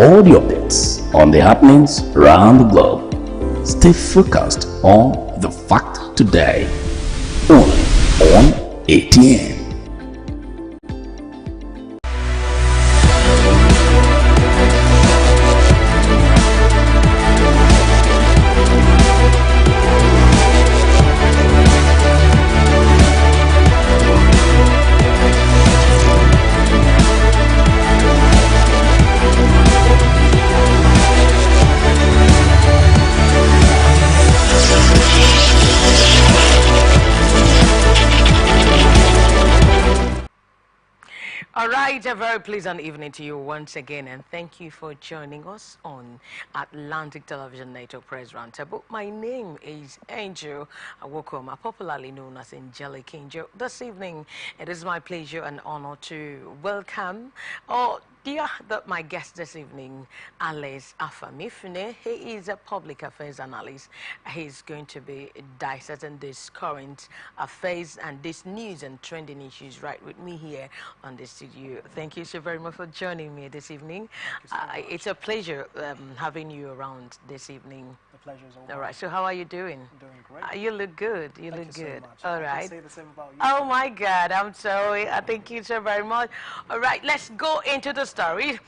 all the updates on the happenings around the globe. Stay focused on the fact today, only on ATN. All right, a very pleasant evening to you once again, and thank you for joining us on Atlantic Television Network Press Roundtable. My name is Angel Awokoma, popularly known as Angelic Angel. This evening, it is my pleasure and honor to welcome my guest this evening, Alice Afamifune. He is a public affairs analyst. He's going to be dissecting this current affairs and this news and trending issues right with me here on the studio. Thank you so very much for joining me this evening. It's a pleasure having you around this evening. The pleasure is all right. So how are you doing? I'm doing great. You look good. You Thank look you good. So much. All I right. can say the same about you. Oh my God, I'm sorry. Thank you so very much. All right, let's go into the story.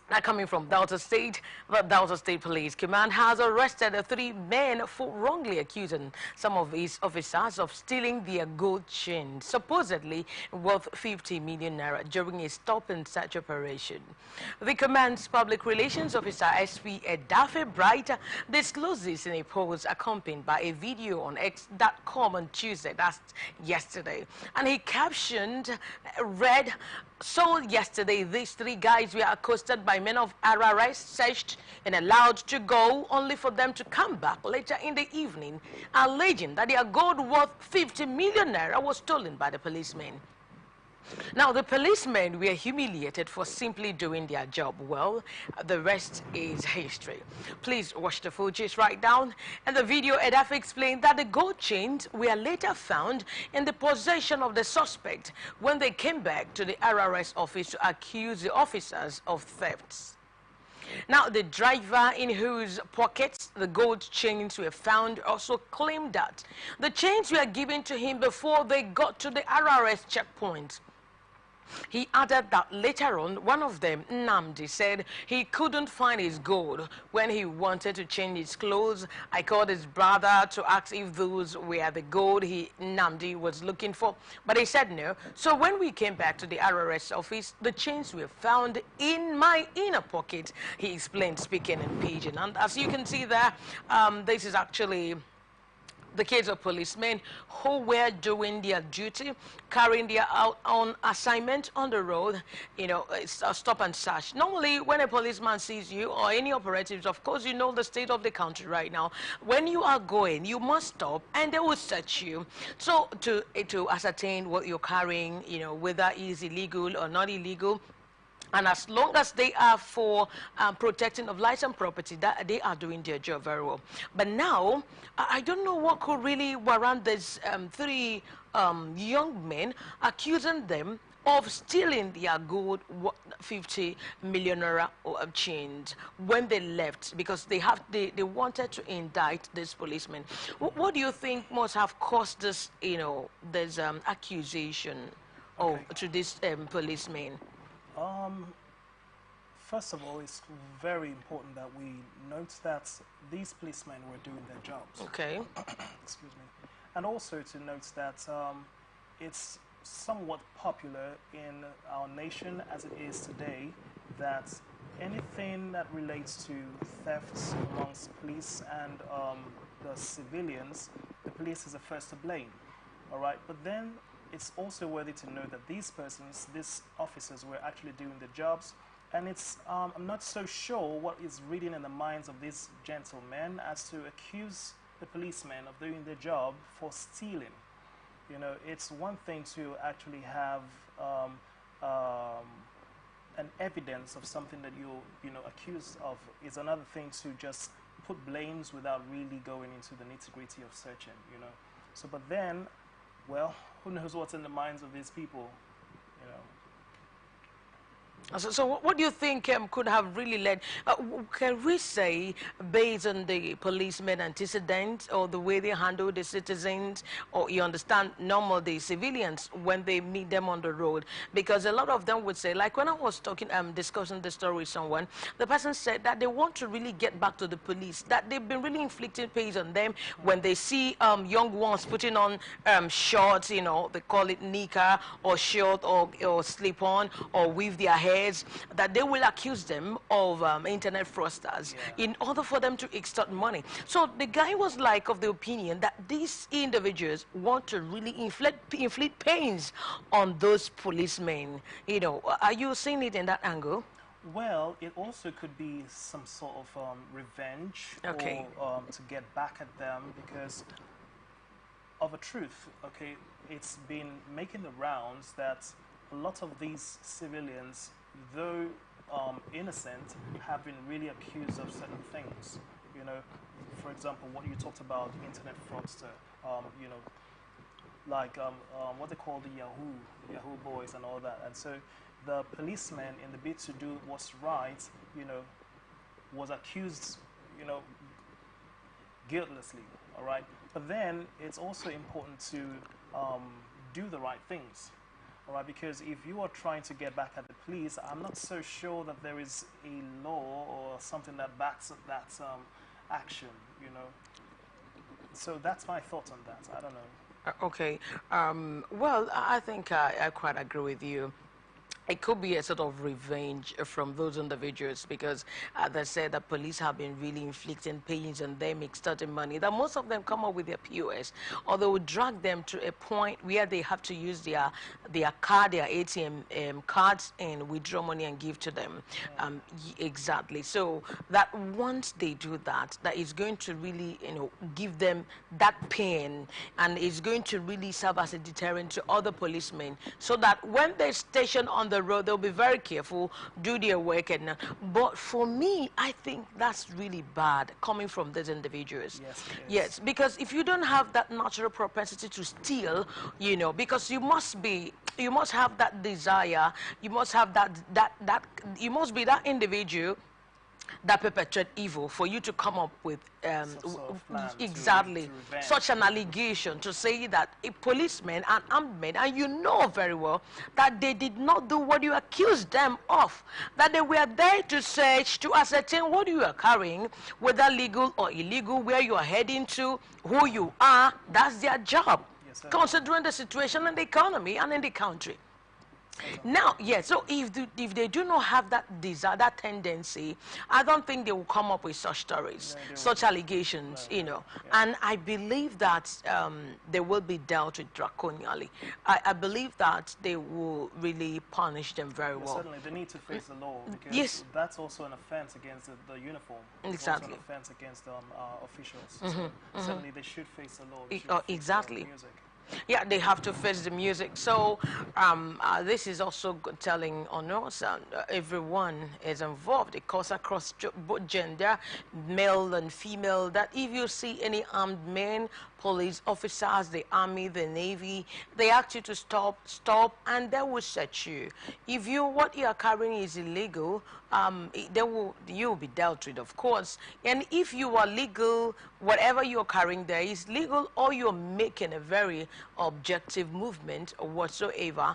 Now, coming from Delta State, the Delta State Police Command has arrested 3 men for wrongly accusing some of his officers of stealing their gold chain, supposedly worth 50 million naira, during a stop-and-search operation. The command's public relations officer, SP Edafe Bright, disclosed this in a post accompanied by a video on X.com on Tuesday, that's yesterday. And he captioned, read, "So yesterday, these 3 guys were accosted by men of Prss, searched and allowed to go, only for them to come back later in the evening, alleging that their gold worth 50 million naira was stolen by the policemen." Now, the policemen were humiliated for simply doing their job well. The rest is history. Please watch the full gist right down. In the video, Edafe explained that the gold chains were later found in the possession of the suspect when they came back to the RRS office to accuse the officers of thefts. Now, the driver in whose pockets the gold chains were found also claimed that the chains were given to him before they got to the RRS checkpoint. He added that later on, one of them, Namdi, said he couldn't find his gold when he wanted to change his clothes. I called his brother to ask if those were the gold Namdi was looking for, but he said no. So when we came back to the RRS office, the chains were found in my inner pocket, he explained, speaking in Pidgin. And as you can see there, this is actually the case of policemen who were doing their duty, carrying their out on assignment on the road. You know, it's a stop and search. Normally, when a policeman sees you or any operatives, of course, you know the state of the country right now. When you are going, you must stop and they will search you. So to ascertain what you're carrying, you know, whether it is illegal or not illegal. And as long as they are for protecting of life and property, that they are doing their job very well. But now, I don't know what could really warrant these 3 young men accusing them of stealing their gold 50 million naira chains when they left, because they wanted to indict this policeman. What do you think must have caused this, you know, this accusation to this policeman? First of all, it's very important that we note that these policemen were doing their jobs. Okay. Excuse me. And also to note that it's somewhat popular in our nation as it is today that anything that relates to thefts amongst police and the civilians, the police is the first to blame. All right. But then it's also worthy to know that these persons, these officers, were actually doing their jobs, and it's I'm not so sure what is reading in the minds of these gentlemen as to accuse the policemen of doing their job for stealing. You know, it's one thing to actually have an evidence of something that you're accused of. It's another thing to just put blames without really going into the nitty-gritty of searching. You know, so but then, well, who knows what's in the minds of these people, you know. So what do you think could have really led? Can we say, based on the policemen antecedents or the way they handle the citizens, or you understand, normal the civilians when they meet them on the road? Because a lot of them would say, like when I was talking, discussing the story with someone, the person said that they want to really get back to the police, that they've been really inflicting pain on them when they see young ones putting on shorts, you know, they call it nika or short or slip on or weave their hair, that they will accuse them of internet fraudsters in order for them to extort money. So the guy was like of the opinion that these individuals want to really inflict pains on those policemen. You know, are you seeing it in that angle? Well, it also could be some sort of revenge, Okay. or to get back at them, because of a truth, okay, it's been making the rounds that a lot of these civilians, though innocent, have been really accused of certain things. You know, for example, what you talked about, internet fraudster, you know, like what they call the Yahoo boys and all that. And so the policeman, in the bid to do what's right, you know, was accused, you know, guiltlessly, all right? But then it's also important to do the right things. All right, because if you are trying to get back at the police, I'm not so sure that there is a law or something that backs up that action, you know. So that's my thought on that. I don't know. Okay. Well, I think I quite agree with you. It could be a sort of revenge from those individuals because, as I said, the police have been really inflicting pains on them, extorting money. That most of them come up with their POS, or they will drag them to a point where they have to use their card, their ATM cards, and withdraw money and give to them. Exactly. So that once they do that, that is going to really, you know, give them that pain, and it's going to really serve as a deterrent to other policemen, so that when they station on the road, they'll be very careful, do their work. And but for me, I think that's really bad coming from these individuals. Yes, it is. Yes, because if you don't have that natural propensity to steal, you know, because you must have that desire, you must have that you must be that individual that perpetrate evil for you to come up with Some sort of plan exactly to revenge. such an allegation, to say that a policeman, an armed man, and you know very well that they did not do what you accused them of, that they were there to search, to ascertain what you are carrying, whether legal or illegal, where you are heading to, who you are. That's their job, Yes, sir. considering the situation in the economy and in the country. Now, yes, so if they do not have that desire, that tendency, I don't think they will come up with such stories, No, they such won't. allegations, No, you no, know. yeah. And I believe that they will be dealt with draconially. I believe that they will really punish them very Yeah, well. certainly, they need to face the law, because Yes. that's also an offense against the uniform. It's Exactly. also an offense against officials. So certainly, they should face the law. They should Oh, face, exactly. music. Yeah, they have to face the music. So this is also telling on us everyone is involved. It goes across both gender, male and female, that if you see any armed men, police officers, the army, the navy, they ask you to stop, and they will search you. If what you are carrying is illegal, you'll be dealt with, of course. And if you are legal, whatever you're carrying there is legal, or you're making a very objective movement or whatsoever,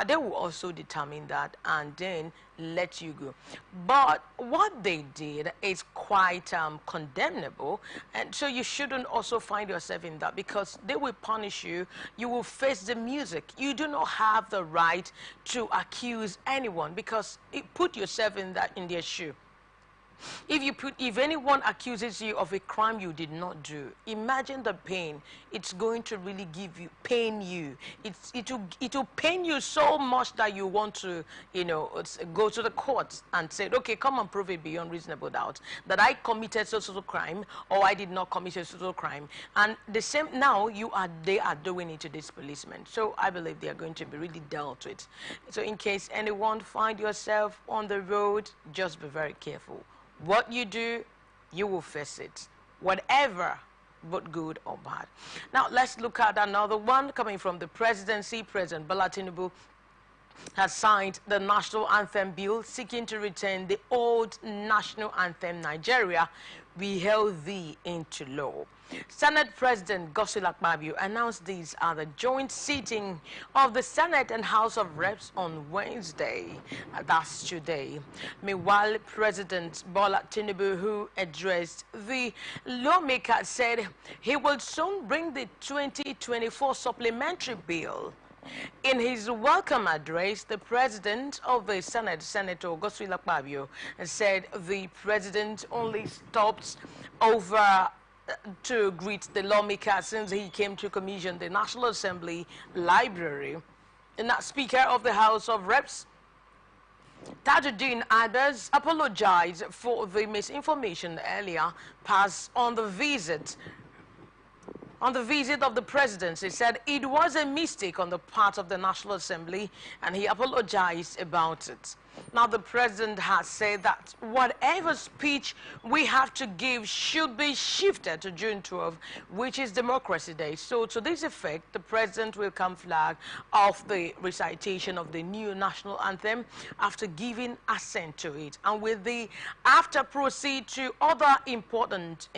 they will also determine that and then let you go. But what they did is quite condemnable, and so you shouldn't also find yourself in that, because they will punish you. You will face the music. You do not have the right to accuse anyone, because put yourself in their shoe. If anyone accuses you of a crime you did not do, imagine the pain it's going to really pain you. It will pain you so much that you want to, you know, go to the courts and say, okay, come and prove it beyond reasonable doubt that I committed so crime, or I did not commit so crime. And the same now they are doing it to this policeman. So I believe they are going to be really dealt with. So in case anyone find yourself on the road, just be very careful. What you do, you will face it, whatever, but good or bad. Now, let's look at another one coming from the presidency. President Bola Tinubu has signed the national anthem bill seeking to return the old national anthem Nigeria, We Hail Thee into law. Senate President Godswill Akpabio announced these at the joint sitting of the Senate and House of Reps on Wednesday. That's today. Meanwhile, President Bola Tinubu, who addressed the lawmaker, said he will soon bring the 2024 supplementary bill. In his welcome address, the president of the Senate, Senator Godswill Akpabio, said the president only stopped over to greet the lawmaker since he came to commission the National Assembly Library. And that Speaker of the House of Reps, Tajuddin Abbas, apologized for the misinformation earlier passed on the visit of the president. He said it was a mistake on the part of the National Assembly and he apologized about it. Now, the president has said that whatever speech we have to give should be shifted to June 12, which is Democracy Day. So, to this effect, the president will come flag off the recitation of the new national anthem after giving assent to it, and with the after proceed to other important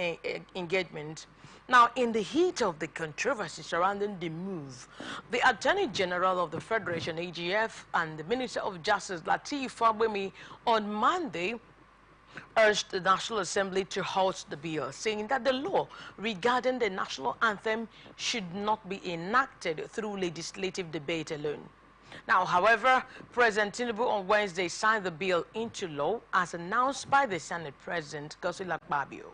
engagement. Now, in the heat of the controversy surrounding the move, the Attorney General of the Federation, AGF, and the Minister of Justice, Lateef Fagbemi, on Monday urged the National Assembly to halt the bill, saying that the law regarding the national anthem should not be enacted through legislative debate alone. Now, however, President Tinubu on Wednesday signed the bill into law as announced by the Senate President, Godswill Akpabio.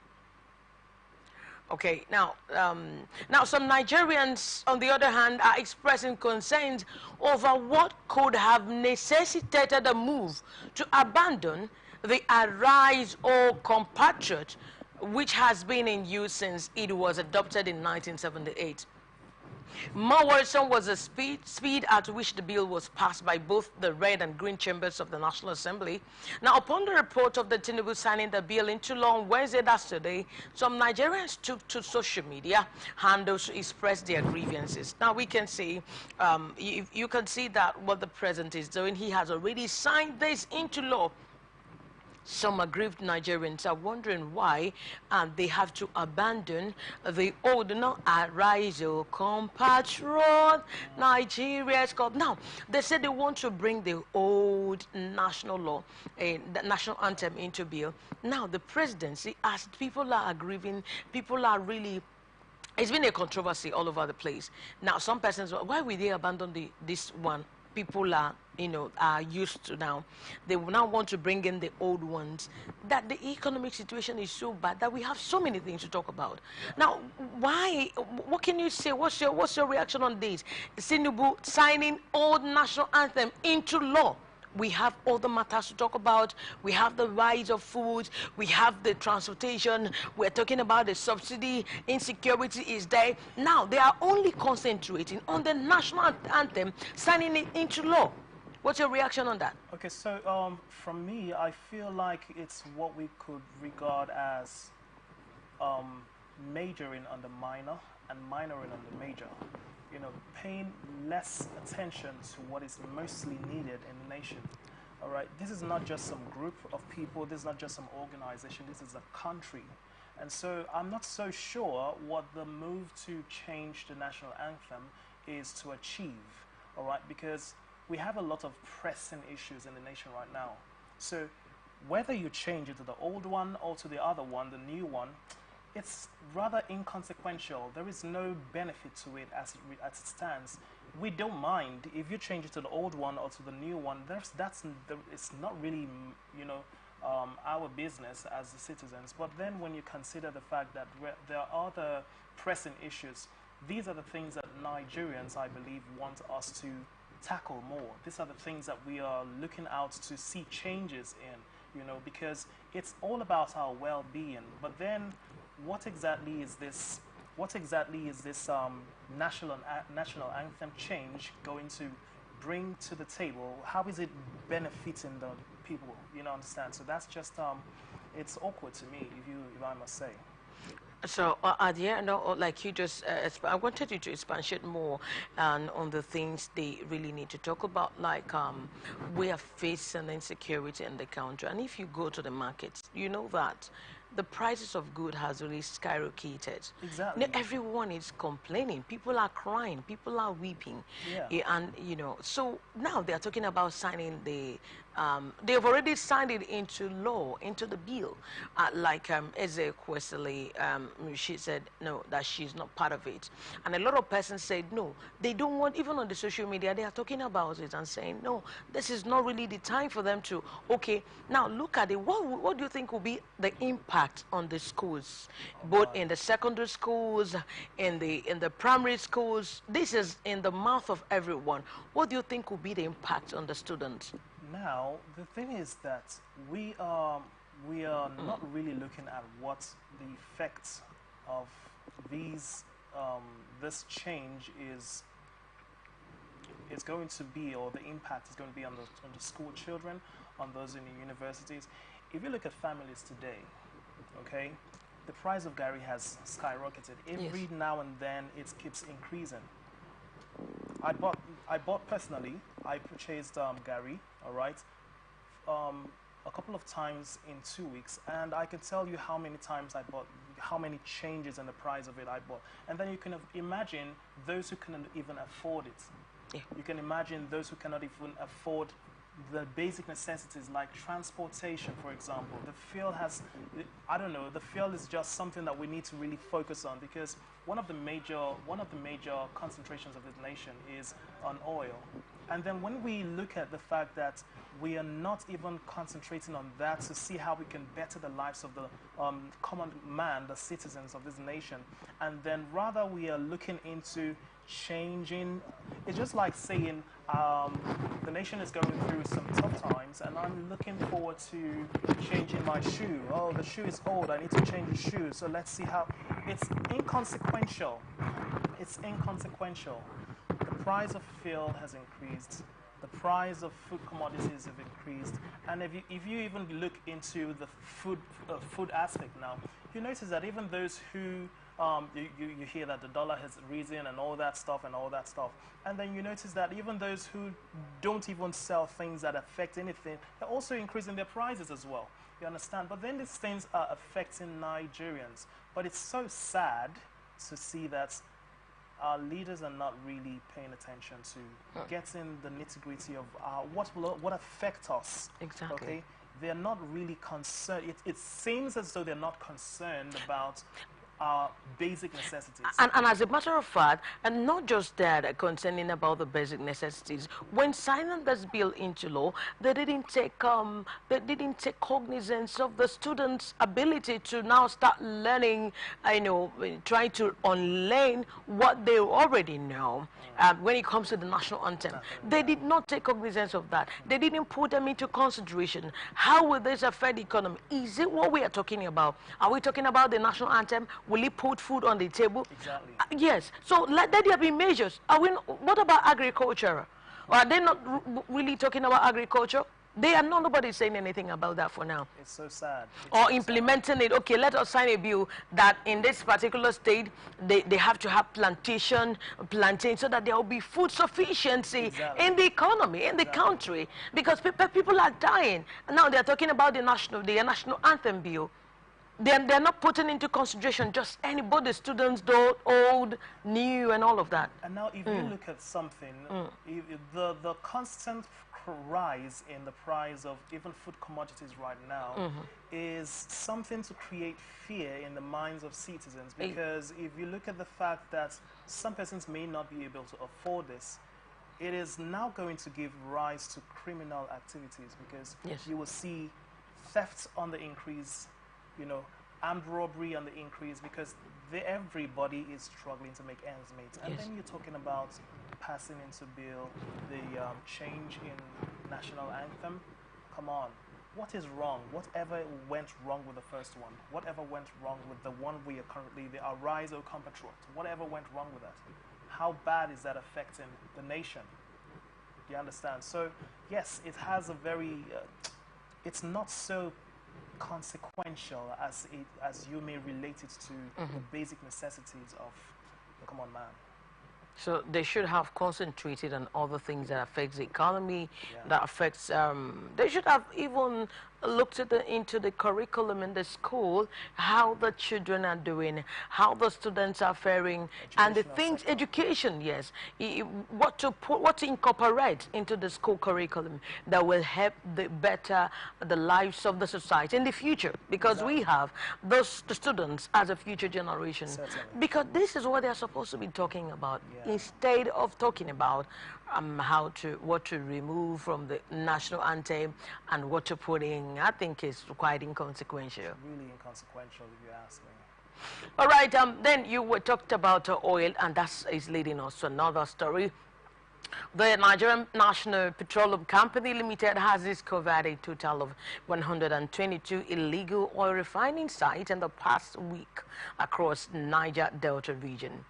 Okay, now some Nigerians, on the other hand, are expressing concerns over what could have necessitated a move to abandon the Arise or Compatriot, which has been in use since it was adopted in 1978. More worrisome was the speed at which the bill was passed by both the red and green chambers of the National Assembly. Now, upon the report of the Tinubu signing the bill into law on Wednesday, that's today, some Nigerians took to social media handles to express their grievances. Now, we can see, you can see that what the president is doing, he has already signed this into law. Some aggrieved Nigerians are wondering why they have to abandon the old Arise or Compatriot Nigeria's called. Now, they said they want to bring the old national law, the national anthem into bill. Now, the presidency, as people are aggrieving, people are really, it's been a controversy all over the place. Now, some persons, why will they abandon this one? People are, are used to now. They will now want to bring in the old ones. That the economic situation is so bad that we have so many things to talk about. Now, why? What can you say? What's your reaction on this? Tinubu signing old national anthem into law. We have other matters to talk about. We have the rise of food. We have the transportation. We're talking about the subsidy. Insecurity is there. Now, they are only concentrating on the national anthem, signing it into law. What's your reaction on that? Okay, so from me, I feel like it's what we could regard as majoring on the minor and minoring on the major. Paying less attention to what is mostly needed in the nation. All right, this is not just some group of people, this is not just some organization, this is a country. And so I'm not so sure what the move to change the national anthem is to achieve, all right, because we have a lot of pressing issues in the nation right now. So whether you change it to the old one or to the other one, the new one, it's rather inconsequential. There is no benefit to it as it stands. We don't mind if you change it to the old one or to the new one. It's not really, our business as the citizens. But then when you consider the fact that there are other pressing issues, these are the things that Nigerians, I believe, want us to tackle more. These are the things that we are looking out to see changes in, because it's all about our well-being. But then, what exactly is this national anthem change going to bring to the table? How is it benefiting the people? Understand? So that's just it's awkward to me, if I must say. So, yeah, no, like you just, I wanted you to expatiate more on the things they really need to talk about, like we are facing insecurity in the country, and if you go to the markets, you know that the prices of good has really skyrocketed. Exactly. Everyone is complaining. People are crying. People are weeping. Yeah. And so now they are talking about signing the. They have already signed it into law, into the bill. Like Eze Kwesili, she said no, that she's not part of it, and a lot of persons said no. They don't want, even on the social media, they are talking about it and saying no. This is not really the time for them to. Okay, now look at it. What do you think will be the impact on the schools, both in the secondary schools, in the primary schools? This is in the mouth of everyone. What do you think will be the impact on the students? Now, the thing is that we are not really looking at what the effects of these this change is going to be, or the impact is going to be on the school children, on those in the universities. If you look at families today, okay, the price of Gary has skyrocketed. Every Yes. now and then it keeps increasing. I bought personally, I purchased Gary, all right, a couple of times in 2 weeks, and I can tell you how many times I bought, how many changes in the price of it I bought. And then you can imagine those who cannot even afford it. Yeah. You can imagine those who cannot even afford the basic necessities like transportation, for example. The fuel has, I don't know, the fuel is just something that we need to really focus on, because one of the major concentrations of this nation is on oil. And then when we look at the fact that we are not even concentrating on that to see how we can better the lives of the common man, the citizens of this nation, and then rather we are looking into changing. It's just like saying the nation is going through some tough times, and I'm looking forward to changing my shoe. Oh, the shoe is old, I need to change the shoe. So let's see how. It's inconsequential. It's inconsequential. The price of fuel has increased. The price of food commodities have increased, and if you even look into the food aspect now, you notice that even those who you hear that the dollar has risen and all that stuff, and then you notice that even those who don't even sell things that affect anything, they're also increasing their prices as well. You understand? But then these things are affecting Nigerians. But it's so sad to see that our leaders are not really paying attention to getting the nitty-gritty of what affect us. Exactly. Okay, they're not really concerned. It seems as though they're not concerned about our basic necessities. And as a matter of fact, and not just that, concerning about the basic necessities, when signing this bill into law, they didn't take cognizance of the students' ability to now start learning, trying to unlearn what they already know. When it comes to the national anthem, they did not take cognizance of that. They didn't put them into consideration. How will this affect the economy? Is it what we are talking about? Are we talking about the national anthem? Will it put food on the table? Exactly. Yes. So let there be measures. What about agriculture? Are they not really talking about agriculture? They are not. Nobody is saying anything about that for now. It's so sad. It's Or so implementing it. Okay, let us sign a bill that in this particular state they have to have plantain, so that there will be food sufficiency Exactly. in the economy, in the country, because people are dying. Now they are talking about the national anthem bill. They're not putting into consideration just anybody, students, though, old, new, and all of that. And now, if you look at something, the constant rise in the price of even food commodities right now is something to create fear in the minds of citizens. Because if you look at the fact that some persons may not be able to afford this, it is now going to give rise to criminal activities, because you will see theft on the increase, armed robbery on the increase, because everybody is struggling to make ends meet. And then you're talking about passing into bill the change in national anthem. Come on, what is wrong? Whatever went wrong with the first one, whatever went wrong with the one we are currently, the Arise, O Compatriot, whatever went wrong with that, how bad is that affecting the nation? Do you understand? So yes, it has a very, it's not so consequential as you may relate it to the basic necessities of the common man. So they should have concentrated on other things that affects the economy, that affects, they should have even looked at into the curriculum in the school, how the children are doing, how the students are faring, and the things, education, yes, what to incorporate into the school curriculum that will help better the lives of the society in the future, because we have the students as a future generation. Certainly. Because this is what they are supposed to be talking about, instead of talking about what to remove from the national anthem and what to put in. I think it's quite inconsequential. Really inconsequential, if you ask me. All right, then you were talked about oil, and that is leading us to another story. The Nigerian National Petroleum Company Limited has discovered a total of 122 illegal oil refining sites in the past week across Niger Delta region.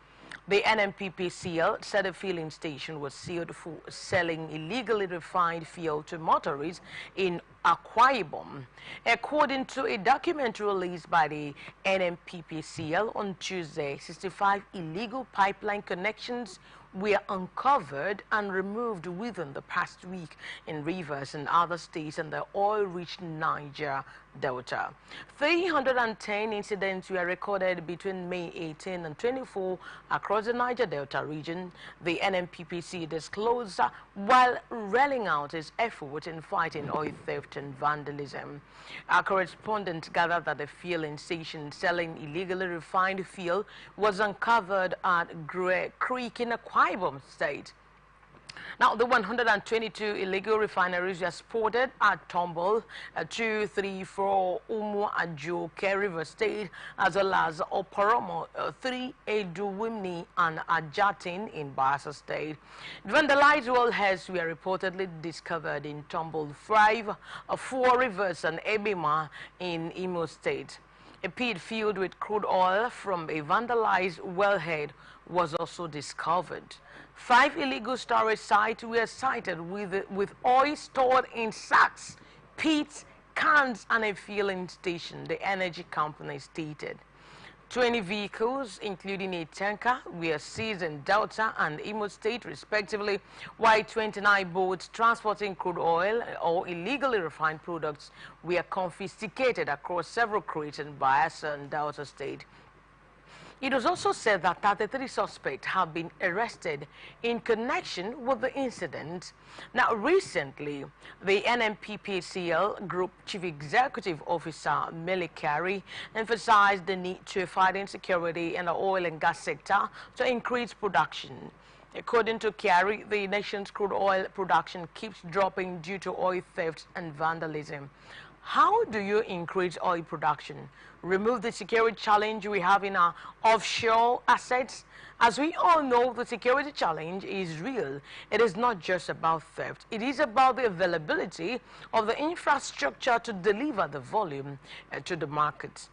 The NNPPCL said a filling station was sealed for selling illegally refined fuel to motorists in Akwa Ibom. According to a document released by the NNPPCL on Tuesday, 65 illegal pipeline connections were uncovered and removed within the past week in rivers and other states in the oil-rich Niger Delta. 310 incidents were recorded between May 18 and 24 across the Niger Delta region, the NNPPC disclosed while rallying out its effort in fighting oil theft and vandalism. Our correspondent gathered that the fueling station selling illegally refined fuel was uncovered at Grey Creek in Akwa Ibom State. Now, the 122 illegal refineries were spotted at Tombol, 2, 3, 4, Umu, Ajo, River State, as well as Oporomo, 3, Eduwimni, and Ajatin in Basa State. Vandalized wellheads were reportedly discovered in Tombol 5, 4 Rivers, and Ebima in Imo State. A pit filled with crude oil from a vandalized wellhead was also discovered. 5 illegal storage sites were sighted with oil stored in sacks, pits, cans, and a filling station, the energy company stated. 20 vehicles, including a tanker, were seized in Delta and Imo State, respectively, while 29 boats transporting crude oil or illegally refined products were confiscated across several crates in Bayelsa and Delta State. It was also said that 33 suspects have been arrested in connection with the incident. Now, recently, the NNPPCL Group Chief Executive Officer Mele Kyari emphasized the need to fight insecurity in the oil and gas sector to increase production. According to Kyari, the nation's crude oil production keeps dropping due to oil theft and vandalism. How do you increase oil production? Remove the security challenge we have in our offshore assets? As we all know, the security challenge is real. It is not just about theft. It is about the availability of the infrastructure to deliver the volume to the market.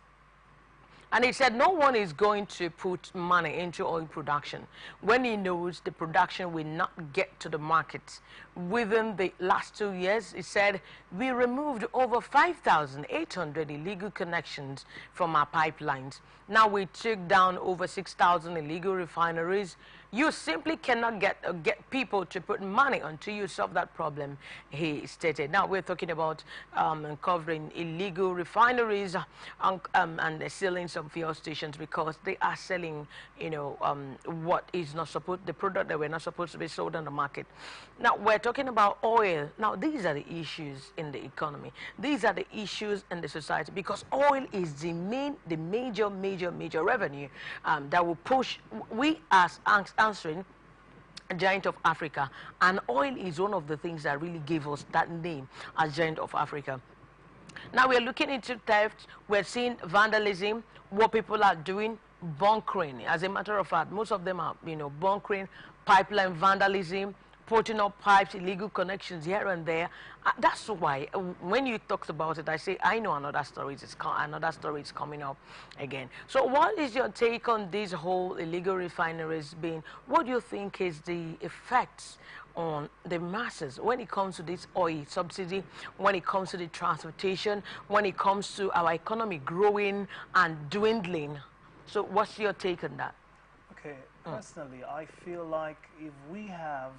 And he said no one is going to put money into oil production when he knows the production will not get to the market. Within the last 2 years, he said, we removed over 5,800 illegal connections from our pipelines. Now we took down over 6,000 illegal refineries. You simply cannot get people to put money until you solve that problem, he stated. Now we're talking about covering illegal refineries and selling some fuel stations because they are selling, you know, what is not supposed, the product that were not supposed to be sold on the market. Now we're talking about oil. Now these are the issues in the economy. These are the issues in the society because oil is the major revenue that will push we as answering a giant of Africa, and oil is one of the things that really gave us that name as giant of Africa. Now we're looking into theft, we're seeing vandalism, what people are doing, bunkering. As a matter of fact, most of them are, you know, bunkering, pipeline vandalism, putting up pipes, illegal connections here and there. That's why when you talked about it, I say I know another story is coming up again. So what is your take on these whole illegal refineries being? What do you think is the effects on the masses when it comes to this oil subsidy, when it comes to the transportation, when it comes to our economy growing and dwindling. So what's your take on that? Okay, personally, I feel like if we have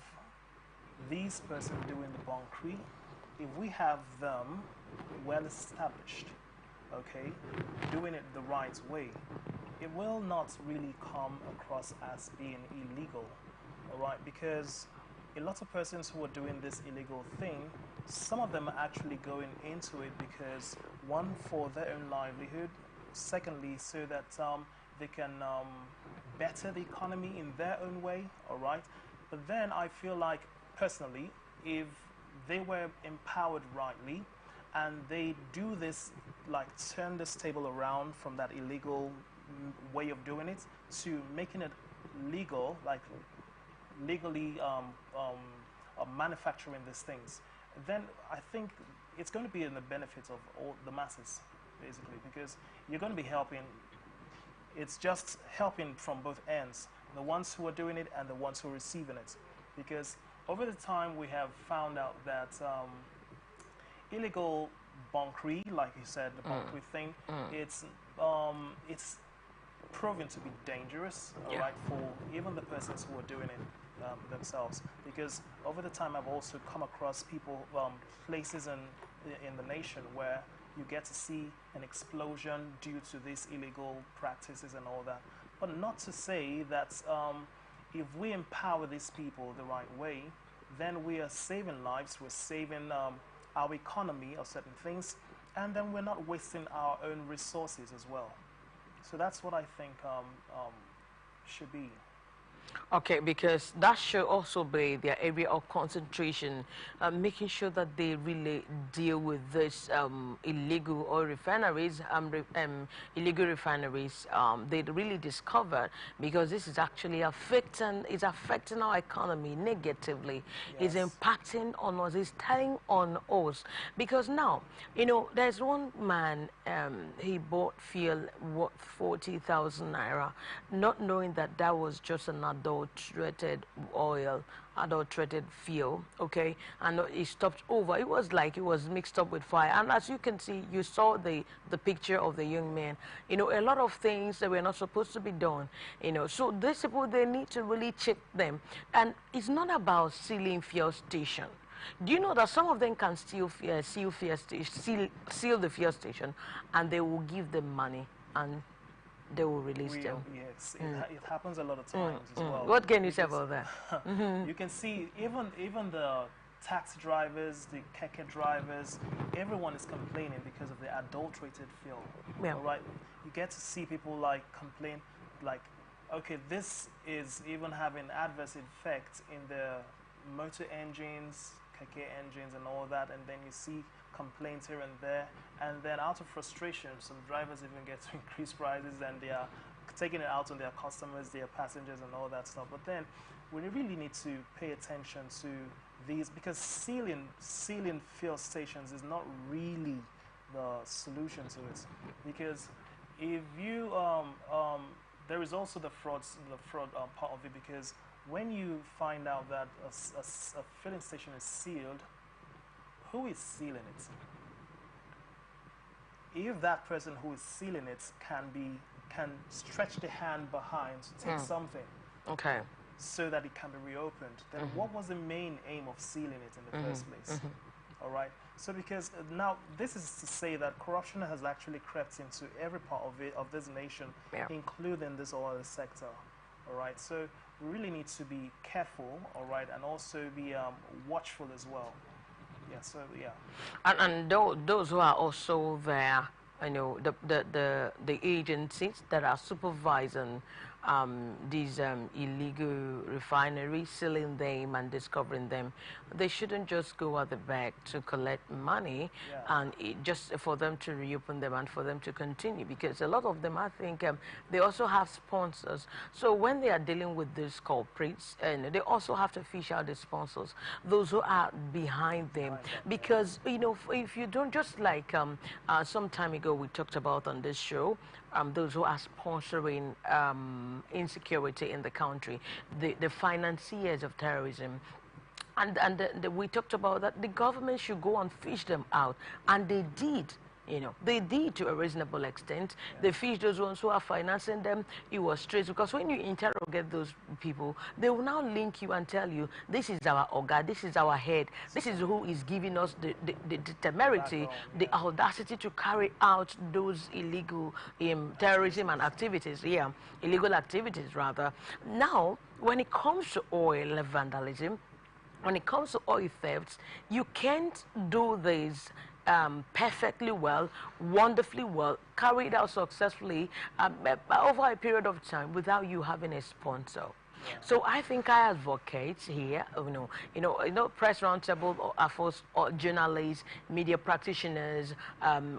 these persons doing the bunkering, if we have them well established, okay, doing it the right way, it will not really come across as being illegal, all right? Because a lot of persons who are doing this illegal thing, some of them are actually going into it because, one, for their own livelihood, secondly, so that they can better the economy in their own way, all right? But then I feel like, personally, if they were empowered rightly and they do this, like turn this table around from that illegal way of doing it to making it legal, like legally manufacturing these things, then I think it's going to be in the benefit of all the masses, basically, because you're going to be helping. It's just helping from both ends, the ones who are doing it and the ones who are receiving it. Because over the time we have found out that illegal bunkering, like you said, the bunkering thing, it's proven to be dangerous, all right, for even the persons who are doing it themselves. Because over the time I've also come across people, places in the nation where you get to see an explosion due to these illegal practices and all that. But not to say that if we empower these people the right way, then we are saving lives, we're saving our economy of certain things, and then we're not wasting our own resources as well. So that's what I think should be. Okay, because that should also be their area of concentration, making sure that they really deal with this illegal oil refineries, illegal refineries. They really discovered, because this is actually affecting our economy negatively. Yes. It's impacting on us. It's telling on us, because now, you know, there's one man, he bought fuel worth 40,000 naira, not knowing that that was just an adulterated oil, adulterated fuel, okay? And it stopped over. It was like it was mixed up with fire. And as you can see, you saw the picture of the young man. You know, a lot of things that were not supposed to be done, you know. So these people, they need to really check them. And it's not about sealing fuel station. Do you know that some of them can seal the fuel station, and they will give them money and they will release them? Yes, it happens a lot of times as well. What can you say about that? You can see even the taxi drivers, the keke drivers, everyone is complaining because of the adulterated fuel. Yeah. All right, you get to see people like complain, like, okay, this is even having adverse effects in the motor engines, keke engines and all that, and then you see complaints here and there, and then out of frustration, some drivers even get to increase prices, and they are taking it out on their customers, their passengers, and all that stuff. But then we really need to pay attention to these, because sealing fuel stations is not really the solution to it. Because if you there is also the fraud part of it, because when you find out that a filling station is sealed, who is sealing it? If that person who is sealing it can stretch the hand behind to take something, Okay. so that it can be reopened, then what was the main aim of sealing it in the first place? All right. So because now this is to say that corruption has actually crept into every part of this nation, including this oil sector. All right. So we really need to be careful. All right, and also be watchful as well. Yeah. So yeah. And those who are also there, you know, the agencies that are supervising these illegal refineries, sealing them and discovering them, they shouldn't just go at the back to collect money and just for them to reopen them and for them to continue, because a lot of them, I think, they also have sponsors. So when they are dealing with these culprits, and they also have to fish out the sponsors, those who are behind them, because you know, if you don't, just like some time ago we talked about on this show, those who are sponsoring insecurity in the country, the financiers of terrorism, And we talked about that the government should go and fish them out, and they did. They did to a reasonable extent. They fished those ones who are financing them. It was straight, because when you interrogate those people, they will now link you and tell you, this is our Oga, this is our head, this is who is giving us the temerity, the audacity to carry out those illegal terrorism and activities, illegal activities rather. Now, when it comes to oil vandalism, when it comes to oil thefts, you can't do this perfectly well, wonderfully well, carried out successfully over a period of time without you having a sponsor. So I think I advocate here, press roundtable or journalists, media practitioners,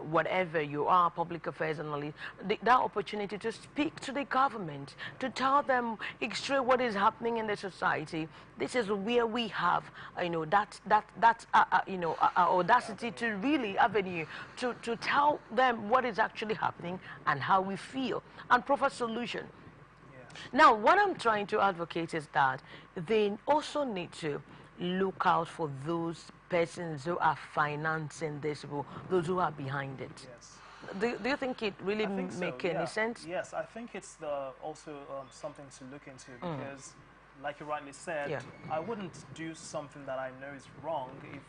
whatever you are, public affairs analysts, that opportunity to speak to the government, to tell them extra what is happening in the society. This is where we have, audacity to really avenue to tell them what is actually happening and how we feel and proffer solution. Now, what I'm trying to advocate is that they also need to look out for those persons who are financing this, those who are behind it. Yes. Do you think it really make any sense? Yes, I think it's also something to look into, because, like you rightly said, I wouldn't do something that I know is wrong if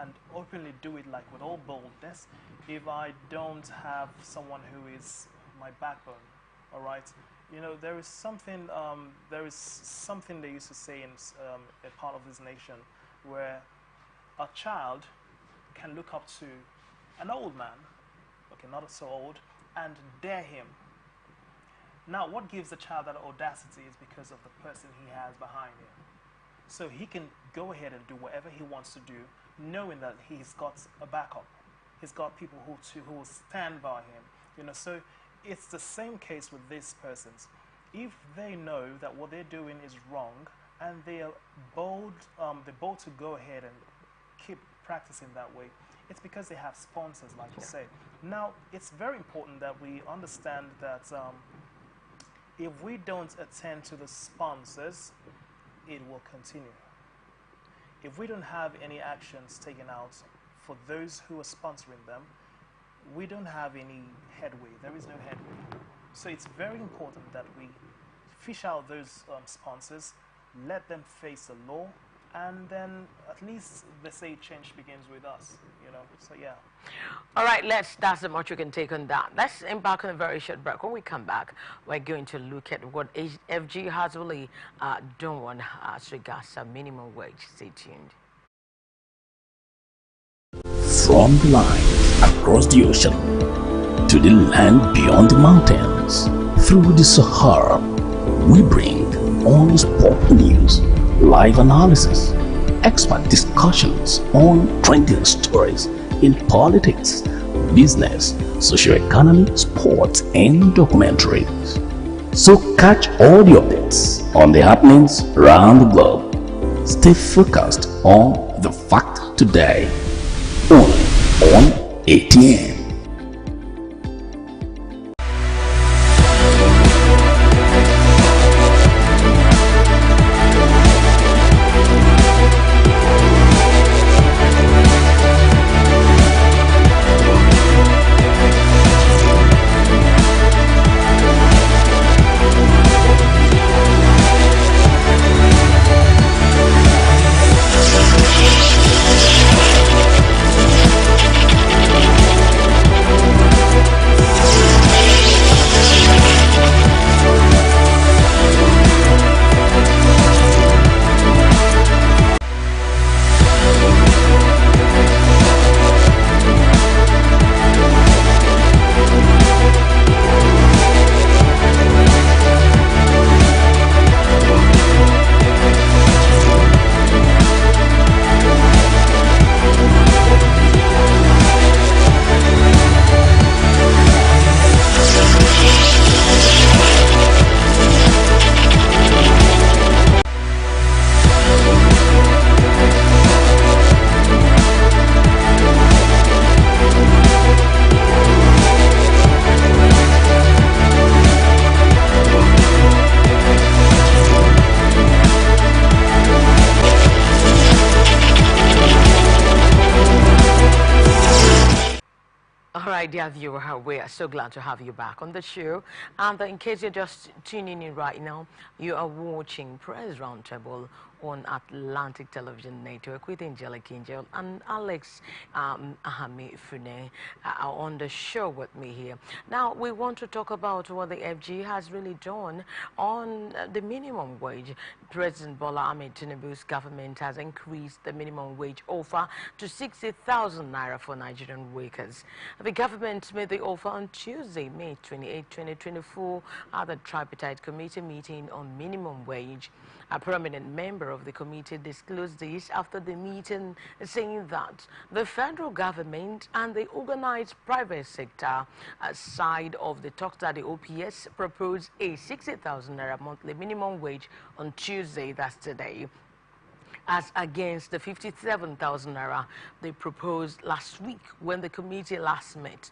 and openly do it like with all boldness if I don't have someone who is my backbone. All right. There is something they used to say in a part of this nation where a child can look up to an old man, okay, not so old, and dare him. Now, what gives a child that audacity is because of the person he has behind him. So he can go ahead and do whatever he wants to do, knowing that he's got a backup. He's got people who will stand by him. So it's the same case with these persons. If they know that what they're doing is wrong and they're bold to go ahead and keep practicing that way, it's because they have sponsors, like you say. Now, it's very important that we understand that if we don't attend to the sponsors, it will continue. If we don't have any actions taken out for those who are sponsoring them, we don't have any headway. There is no headway. So it's very important that we fish out those sponsors, let them face the law, and then at least they say change begins with us, So yeah. All right, that's the much we can take on that. Let's embark on a very short break. When we come back, we're going to look at what FG has really done as regards to minimum wage. Stay tuned. From the line across the ocean to the land beyond the mountains, through the Sahara, we bring honest pop news, live analysis, expert discussions on trending stories in politics, business, socio-economy, sports, and documentaries. So catch all the updates on the happenings around the globe. Stay focused on the fact today. Only on ATN. viewer, we are so glad to have you back on the show. And in case you're just tuning in right now, you are watching Press Roundtable on Atlantic Television Network with Angelic Angel and Alex Ahami Fune on the show with me here. Now, we want to talk about what the FG has really done on the minimum wage. President Bola Ahmed Tinubu's government has increased the minimum wage offer to 60,000 naira for Nigerian workers. The government made the offer on Tuesday, May 28, 2024, at the Tripartite Committee meeting on minimum wage. A prominent member of the committee disclosed this after the meeting, saying that the federal government and the organized private sector side of the talks that the OPS proposed a 60,000 naira monthly minimum wage on Tuesday, that's today, as against the 57,000 naira they proposed last week when the committee last met.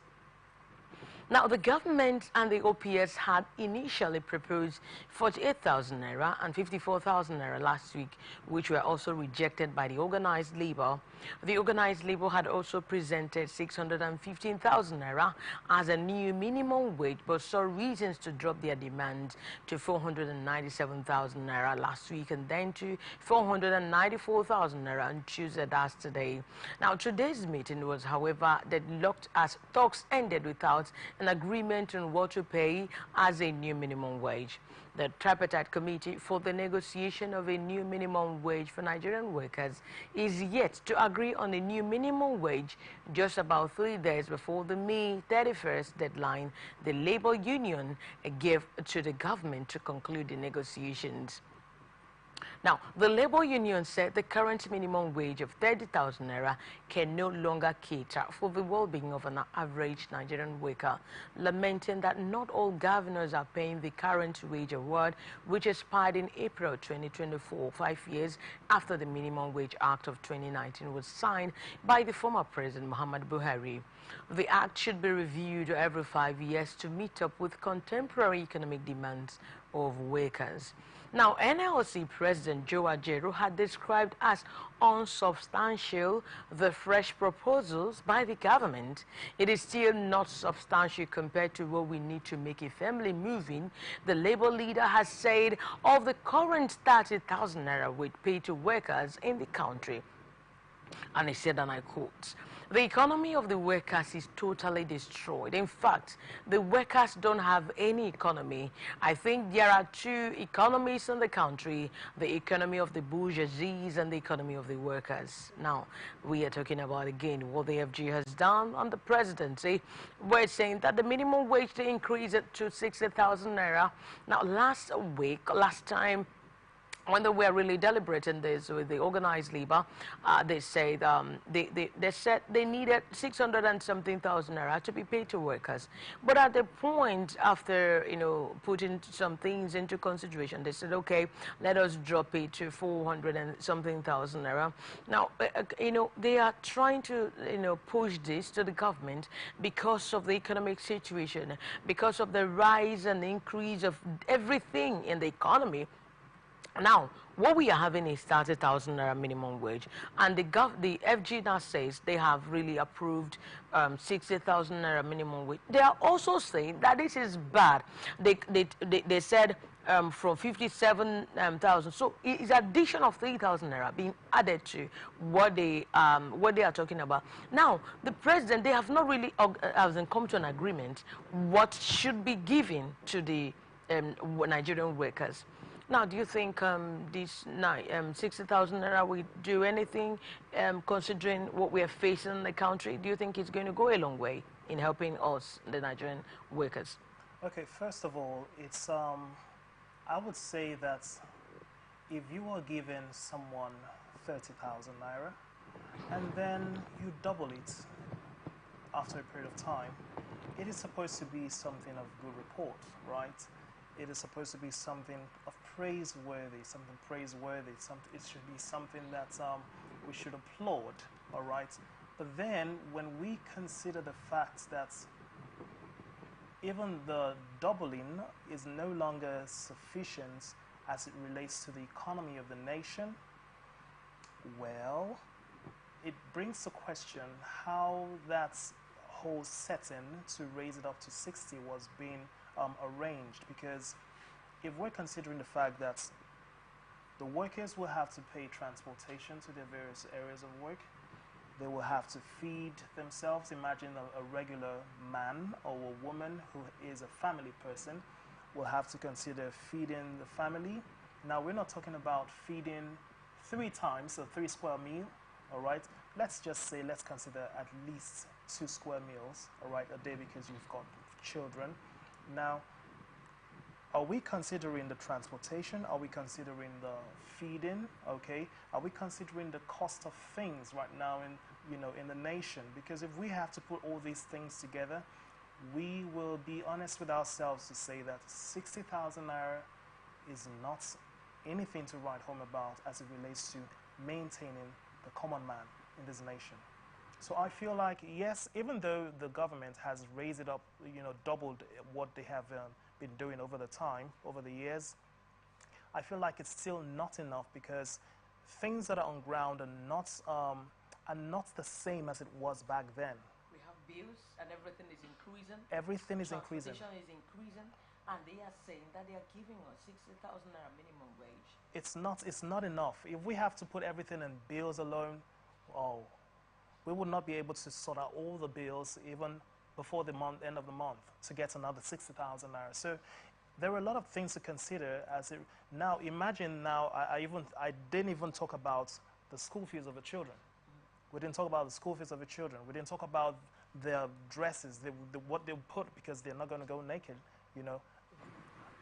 Now, the government and the OPS had initially proposed 48,000 naira and 54,000 naira last week, which were also rejected by the organized labor. The organized labor had also presented 615,000 naira as a new minimum wage, but saw reasons to drop their demand to 497,000 naira last week and then to 494,000 naira on Tuesday, that's today. Now, today's meeting was, however, deadlocked as talks ended without an agreement on what to pay as a new minimum wage. The Tripartite Committee for the negotiation of a new minimum wage for Nigerian workers is yet to agree on a new minimum wage just about 3 days before the May 31st deadline the labor union gave to the government to conclude the negotiations. Now, the labor union said the current minimum wage of 30,000 naira can no longer cater for the well-being of an average Nigerian worker, lamenting that not all governors are paying the current wage award, which expired in April 2024, 5 years after the Minimum Wage Act of 2019 was signed by the former President Muhammad Buhari. The act should be reviewed every 5 years to meet up with contemporary economic demands of workers. Now, NLC President Joe Ajaero had described as unsubstantial the fresh proposals by the government. It is still not substantial compared to what we need to make a family moving, the labor leader has said of the current 30,000 naira wage paid to workers in the country. And he said, and I quote, "The economy of the workers is totally destroyed. In fact, the workers don't have any economy. I think there are two economies in the country, the economy of the bourgeoisie and the economy of the workers." Now, we are talking about, again, what the FG has done on the presidency. We're saying that the minimum wage to increase it to 60,000 naira. Now, last time, when they were really deliberating this with the organized labor, they said they said they needed 600 and something thousand naira to be paid to workers. But at the point after putting some things into consideration, they said, okay, let us drop it to 400 and something thousand naira. Now they are trying to push this to the government because of the economic situation, because of the rise and increase of everything in the economy. Now, what we are having is 30,000 naira minimum wage, and the FG now says they have really approved 60,000 naira minimum wage. They are also saying that this is bad. They said from 57,000. So it's addition of 3,000 naira being added to what they are talking about. Now, the president, they have not really hasn't come to an agreement what should be given to the Nigerian workers. Now, do you think this 60,000 naira will do anything, considering what we are facing in the country? Do you think it's going to go a long way in helping us, the Nigerian workers? Okay, first of all, it's I would say that if you are giving someone 30,000 naira and then you double it after a period of time, it is supposed to be something of good report, right? It is supposed to be something of praiseworthy, it should be something that we should applaud, all right? But then when we consider the fact that even the doubling is no longer sufficient as it relates to the economy of the nation, well, it brings to question how that whole setting to raise it up to 60 was being arranged, because if we're considering the fact that the workers will have to pay transportation to their various areas of work, they will have to feed themselves. Imagine a regular man or a woman who is a family person will have to consider feeding the family. Now, we're not talking about feeding 3 times, so 3 square meal, all right? Let's just say, let's consider at least 2 square meals, all right, a day, because you've got children. Now, are we considering the transportation? Are we considering the feeding? Okay. Are we considering the cost of things right now in the nation? Because if we have to put all these things together, we will be honest with ourselves to say that 60,000 naira is not anything to write home about as it relates to maintaining the common man in this nation. So I feel like, yes, even though the government has raised it up, doubled what they have been doing over the years, I feel like it's still not enough, because things that are on ground are not the same as it was back then. We have bills and everything is increasing. Everything is increasing. Transportation is increasing, and they are saying that they are giving us 60,000 naira minimum wage. It's not enough. If we have to put everything in bills alone, we would not be able to sort out all the bills even before the end of the month to get another 60,000 naira. So there are a lot of things to consider. Now, imagine now, I didn't even talk about the school fees of the children. We didn't talk about the school fees of the children. We didn't talk about their dresses, what they put, because they're not going to go naked,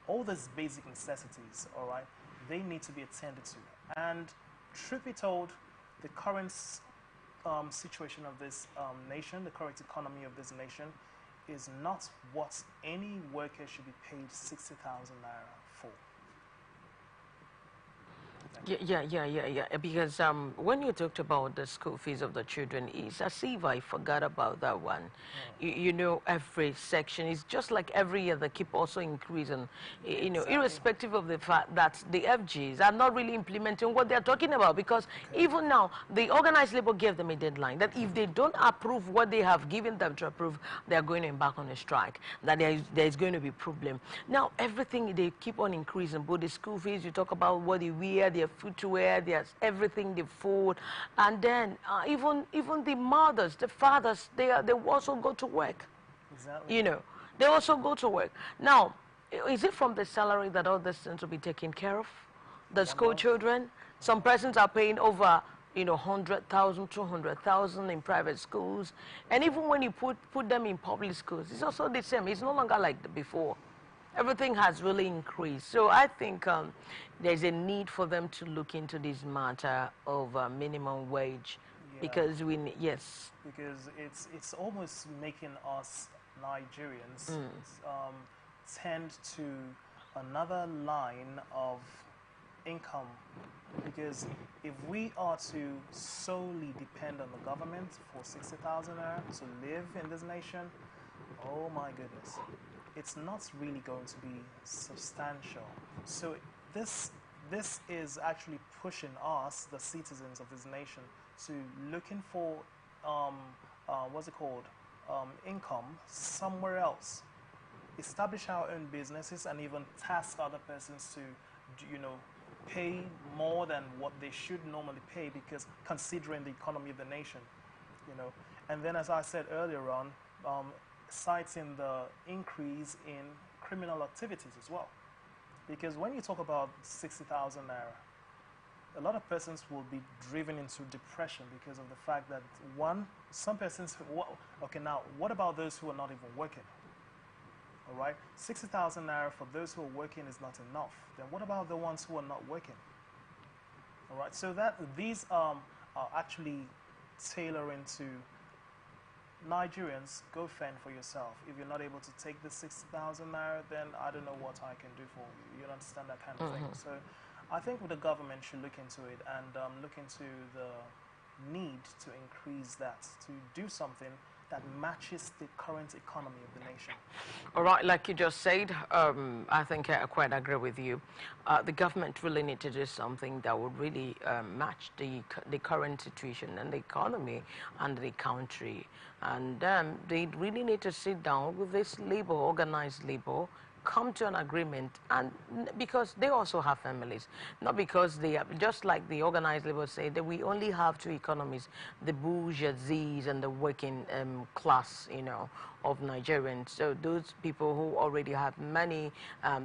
All these basic necessities, all right, they need to be attended to. And truth be told, the current situation of this nation, the current economy of this nation, is not what any worker should be paid 60,000 naira for. Yeah. Because when you talked about the school fees of the children, it's as if I forgot about that one. Every section is just like every year they keep also increasing. Exactly. Irrespective of the fact that the FGs are not really implementing what they're talking about. Because even now, the organized labor gave them a deadline that if they don't approve what they have given them to approve, they are going to embark on a strike. That there is going to be a problem. Now, everything they keep on increasing. Both the school fees, you talk about what they wear, their footwear, there's everything, the food, and then even the mothers, the fathers, they also go to work. Exactly. They also go to work. Now, is it from the salary that all these things will be taken care of? The school children, some persons are paying over 100,000, 200,000 in private schools, and even when you put them in public schools, it's also the same. It's no longer like before. Everything has really increased. So I think there's a need for them to look into this matter of minimum wage, because yes. Because it's almost making us Nigerians tend to another line of income. Because if we are to solely depend on the government for 60,000 naira to live in this nation, oh my goodness, it's not really going to be substantial. So this is actually pushing us, the citizens of this nation, to looking for income somewhere else, establish our own businesses, and even task other persons to pay more than what they should normally pay, because considering the economy of the nation, and then, as I said earlier on, citing the increase in criminal activities as well. Because when you talk about 60,000 naira, a lot of persons will be driven into depression because of the fact that, one, some persons, now, what about those who are not even working? All right, 60,000 naira for those who are working is not enough. Then what about the ones who are not working? All right, so that these are actually tailoring to Nigerians. Go fend for yourself. If you're not able to take the 60,000 naira, then I don't know what I can do for you. You understand that kind of thing. So I think the government should look into it and look into the need to increase that, to do something that matches the current economy of the nation. All right, like you just said, I think I quite agree with you. The government really need to do something that would really match the current situation and the economy and the country. And they really need to sit down with this labor, organized labor, come to an agreement, and because they also have families, not because they are, just like the organized labor say that we only have two economies, the bourgeoisie and the working class, you know, of Nigerians. So those people who already have money,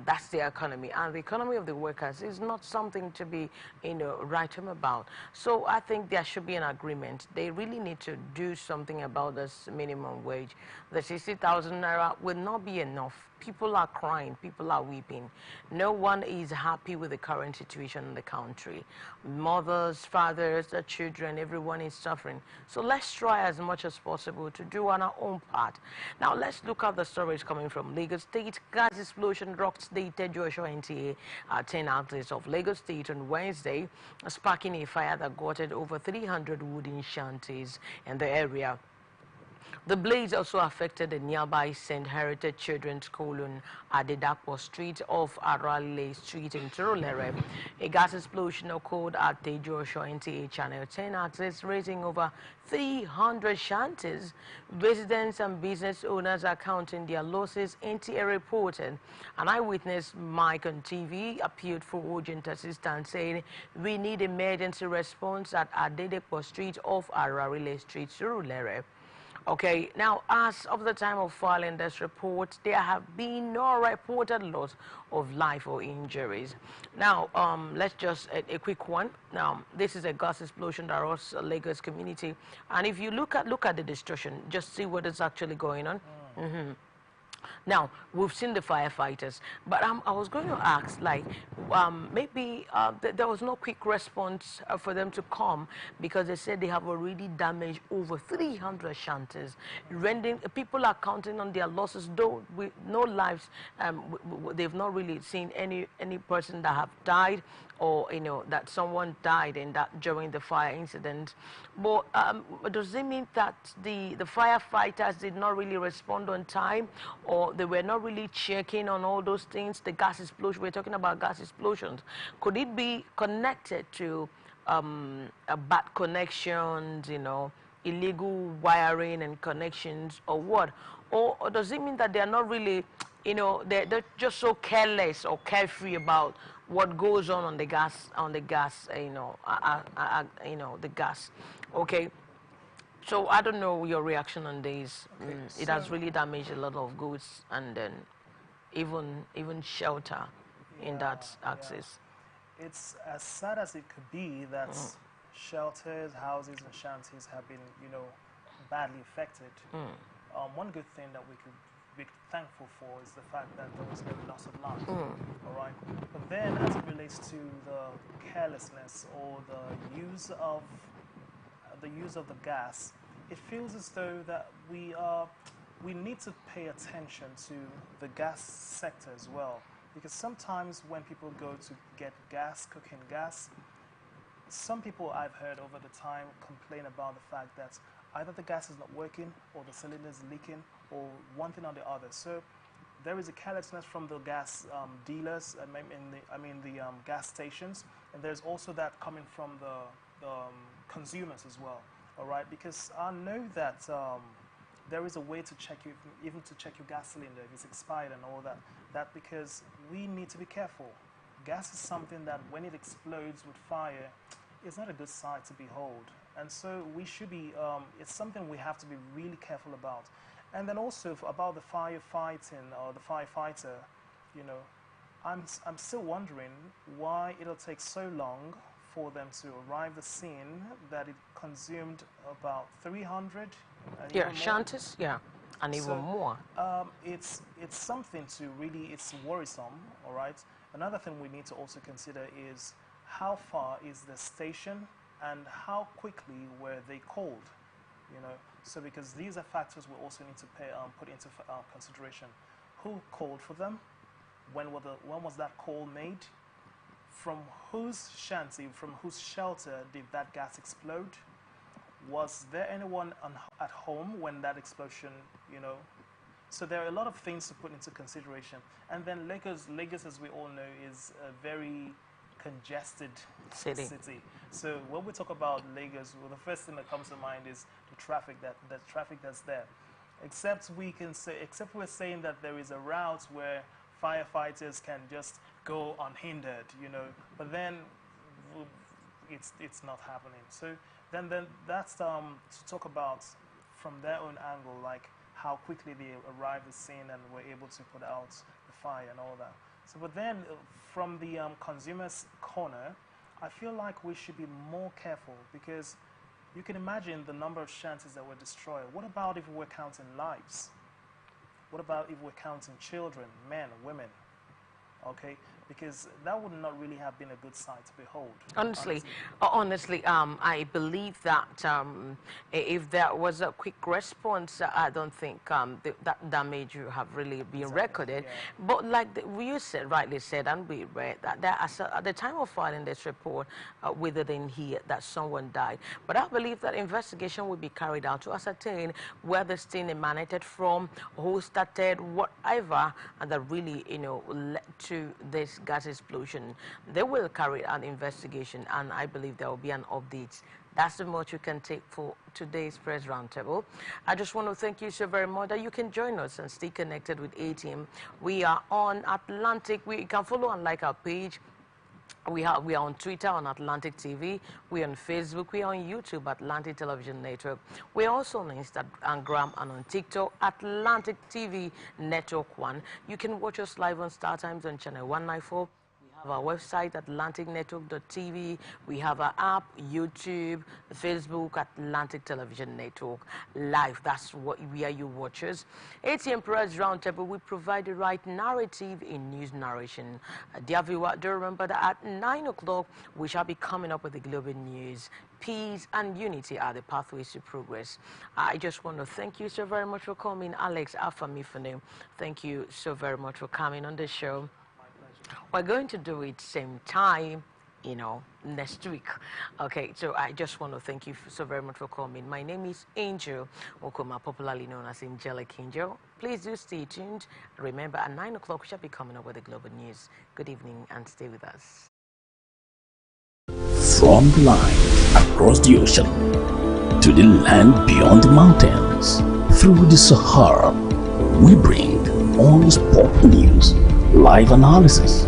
that's their economy, and the economy of the workers is not something to be, you know, write home about. So I think there should be an agreement. They really need to do something about this minimum wage. The 60,000 naira will not be enough. People are crying, people are weeping. No one is happy with the current situation in the country. Mothers, fathers, the children, everyone is suffering. So let's try as much as possible to do on our own part. Now let's look at the stories coming from Lagos State. Gas explosion rocked the Joshua NTA 10 outlets of Lagos State on Wednesday, sparking a fire that gutted over 300 wooden shanties in the area. The blaze also affected the nearby St. Heritage Children's School on Adedapo Street off Arale Street in Turulere. A gas explosion occurred at the Joshua NTA Channel 10 access, raising over 300 shanties. Residents and business owners are counting their losses. NTA reported. An eyewitness, Mike on TV, appealed for urgent assistance, saying, "We need emergency response at Adedapo Street off Arale Street, Turulere." Okay, now as of the time of filing this report, there have been no reported loss of life or injuries. Now, let's just a quick one. Now, this is a gas explosion that rocks Lagos community, and if you look at the destruction, just see what is actually going on. Now, we've seen the firefighters, but I was going to ask, like, maybe there was no quick response for them to come, because they said they have already damaged over 300 shanties. Rendering, people are counting on their losses, though with no lives. They've not really seen any person that have died, or you know that someone died in that during the fire incident. But does it mean that the firefighters did not really respond on time, or they were not really checking on all those things? The gas explosion, we're talking about gas explosions. Could it be connected to bad connections, you know, illegal wiring and connections, or what? Or does it mean that they are not really, you know, they're just so careless or carefree about what goes on the gas, you know, the gas? Okay. So I don't know your reaction on this. Okay, It has really damaged a lot of goods, and then even shelter in that access. It's as sad as it could be that shelters, houses, and shanties have been, you know, badly affected. One good thing that we could be thankful for is the fact that there was no loss of life. All right, but then as it relates to the carelessness or the use of the gas, it feels as though that we need to pay attention to the gas sector as well, because sometimes when people go to get gas, cooking gas, some people I've heard over the time complain about the fact that either the gas is not working, or the cylinder is leaking, or one thing or the other. So there is a carelessness from the gas dealers, the gas stations, and there's also that coming from the consumers as well. All right, because I know that there is a way to check even to check your gas cylinder if it's expired and all that. Because we need to be careful. Gas is something that when it explodes with fire, it's not a good sight to behold. And so we should be, it's something we have to be really careful about. And then also about the firefighting or the firefighter, you know, I'm still wondering why it'll take so long for them to arrive at the scene, that it consumed about 300. Yeah, shanties, yeah, and even more. It's something to really, it's worrisome, all right? Another thing we need to also consider is how far is the station and how quickly were they called, you know? So because these are factors we also need to put into consideration. Who called for them? When was that call made? From whose shanty, from whose shelter did that gas explode? was there anyone at home when that explosion, So there are a lot of things to put into consideration. And then Lagos, as we all know, is a very congested city. So when we talk about Lagos, well, the first thing that comes to mind is the traffic that's there. Except we're saying that there is a route where firefighters can just go unhindered, But then it's not happening. So then that's to talk about from their own angle, like how quickly they arrived at the scene and were able to put out the fire and all that. So, but then from the consumer's corner, I feel like we should be more careful, because you can imagine the number of shanties that were destroyed. What about if we were counting lives? What about if we're counting children, men, women? Okay, because that would not really have been a good sight to behold. Honestly, I believe that if there was a quick response, I don't think that damage would have really been recorded. Yeah. But like you said, rightly said, and we read that at the time of filing this report, we didn't hear that someone died. But I believe that investigation will be carried out to ascertain where this thing emanated from, who started, whatever, and that really, led to this gas explosion. They will carry out an investigation, and I believe there will be an update. That's the much you can take for today's press roundtable. I just want to thank you so very much that you can join us and stay connected with A-Team. We are on Atlantic. You can follow and like our page. We are on Twitter on Atlantic TV. We're on Facebook. We're on YouTube, Atlantic Television Network. We're also on Instagram and on TikTok, Atlantic TV Network 1. You can watch us live on StarTimes on channel 194. We have our website, atlanticnetwork.tv. We have our app, YouTube, Facebook, Atlantic Television Network Live. That's where you watch us. ATM Press Roundtable, we provide the right narrative in news narration. Dear viewer, do remember that at 9 o'clock, we shall be coming up with the global news. Peace and unity are the pathways to progress. I just want to thank you so very much for coming. Alex Afamifune, thank you so very much for coming on the show. We're going to do it same time, next week. Okay, so I just want to thank you so very much for coming. My name is Angel Okoma, popularly known as Angelic Angel. Please do stay tuned. Remember, at 9 o'clock, we shall be coming up with the global news. Good evening and stay with us. From the line across the ocean to the land beyond the mountains, through the Sahara, we bring all sport news, live analysis,